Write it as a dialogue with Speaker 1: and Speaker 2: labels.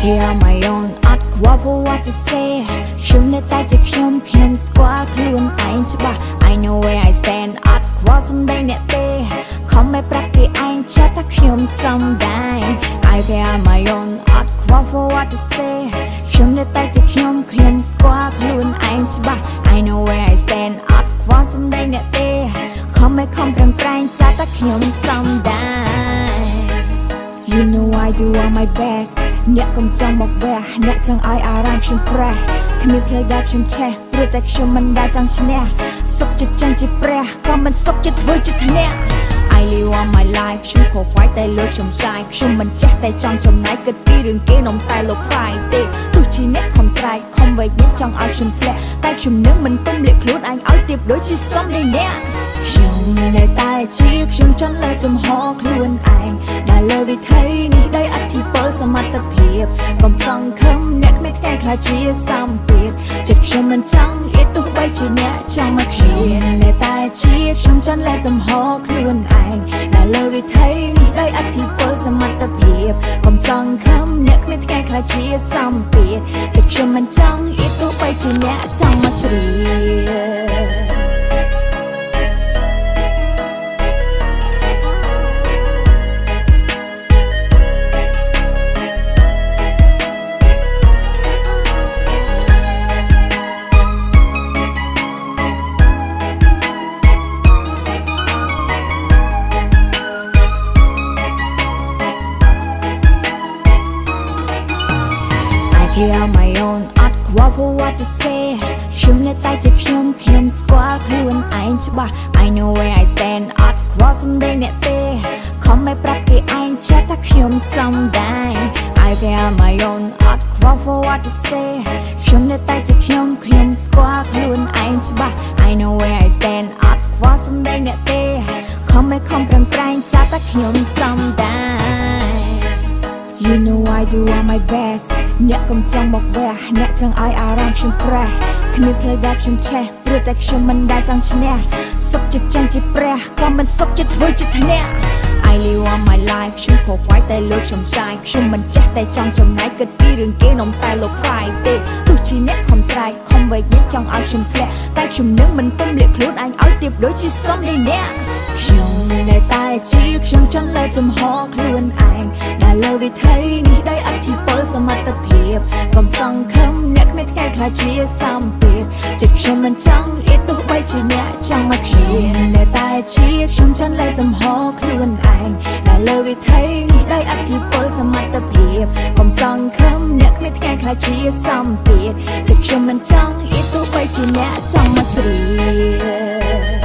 Speaker 1: care on my own អត់ខ្វល់ for what to say ខ្ញុំនៅតែជាខ្ញុំស្គាល់ខ្លួនឯងច្បាស់ I know where I stand អត់ខ្វល់សំដីអ្នកទេខំមិនប្រាប់គេឯងចាប់ថាខ្ញុំសំដែង I care on my own អត់ខ្វល់ for what to say ខ្ញុំនៅតែជាខ្ញុំស្គាល់ខ្លួនឯងច្បាស់ I know where I stand អត់ខ្វល់សំដីអ្នកទេខំប្រឹងប្រែងចាប់ថាខ្ញុំសំដែង You know I do all my best អ្នកកុំចង់មកវះអ្នកចង់ឲ្យអារម្មណ៍ខ្ញុំប្រេះគ្មានផ្លូវដែលខ្ញុំឆេះព្រោះតែខ្ញុំមិនដែលចង់ឈ្នះសុខចិត្តចឹងជាព្រះក៏មិនសុខចិត្តធ្វើជាធ្នាក់ I live on my life ខ្ញុំខកខ្វាយតែលោកខ្ញុំចាយខ្ញុំមិនចេះតែចង់ចំណាយគិតពីរឿងគេនំតែលោកខ្វាយទេទោះជាអ្នកខំស្រែកខំវែកញ៉ាំចង់ឲ្យខ្ញុំធ្លាក់តែខ្ញុំនឹងមិនទុំលាក់ខ្លួនឯងឲ្យទៀបដូចជាសំដីអ្នកខ្ញុំនៅតែជាខ្ញុំចង់លើចំហខ្លួនឯងដែលលើវិថីនេះដោយអធិពលសមត្ថភាពកុំសង្ឃឹមអ្នកគ្មានថ្ងៃខ្លះជាសម្ពាធចិត្តខ្ញុំមិនចង់អៀតទោះបីជាអ្នកចង់មកខ្ញុំនៅតែជាខ្ញុំចង់លើចំហខ្លួនឯងដែលលើវិថីនេះដោយអធិពលសមត្ថភាពកុំសង្ឃឹមអ្នកគ្មានថ្ងៃខ្លះជាសម្ពាធចិត្តខ្ញុំមិនចង់អៀតទោះបីជាអ្នកចង់មកជ្រាប Here on my own អត់ខ្វល់ for what to say ខ្ញុំនៅតែជាខ្ញុំស្គាល់ខ្លួនឯងច្បាស់ I know where I stand អត់ខ្វល់សំដីអ្នកទេខំមិនប្រាប់គេឯងចាប់ថាខ្ញុំសំដែង I care on my own អត់ខ្វល់ for what to say ខ្ញុំនៅតែជាខ្ញុំស្គាល់ខ្លួនឯងច្បាស់ I know where I stand អត់ខ្វល់សំដីអ្នកទេខំប្រឹងប្រែងចាប់ថាខ្ញុំសំដែង You know I do all my best អ្នកកុំចង់មកវះអ្នកចង់ឲ្យអារម្មណ៍ខ្ញុំប្រេះគ្មានផ្លូវដែលខ្ញុំឆេះព្រោះតែខ្ញុំមិនដែលចង់ឈ្នះសុខចិត្តចឹងជាព្រះក៏មិនសុខចិត្តធ្វើជាធ្នាក់ I live on my life ខ្ញុំខកខ្វាយតែលោកខ្ញុំចាយខ្ញុំមិនចេះតែចង់ចំណាយគិតពីរឿងគេនំតែលោកខ្វាយទេទោះជាអ្នកខំស្រែកខំវែកញ៉ាំចង់ឲ្យខ្ញុំធ្លាក់តែខ្ញុំនឹងមិនទុំលាក់ខ្លួនឯងឲ្យទៀបដូចជាសំដីអ្នកខ្ញុំនៅតែជាខ្ញុំចង់លើចំហខ្លួនឯងដែលលើវិថីនេះដោយអធិពលសមត្ថភាពកុំសង្ឃឹមអ្នកគ្មានថ្ងៃខ្លះជាសម្ពាធចិត្តខ្ញុំមិនចង់អៀតទោះបីជាអ្នកចង់មកខ្ញុំនៅតែជាខ្ញុំចង់លើចំហខ្លួនឯងដែលលើវិថីនេះដោយអធិពលសមត្ថភាពកុំសង្ឃឹមអ្នកគ្មានថ្ងៃខ្លះជាសម្ពាធចិត្តខ្ញុំមិនចង់អៀតទោះបីជាអ្នកចង់មកជ្រាប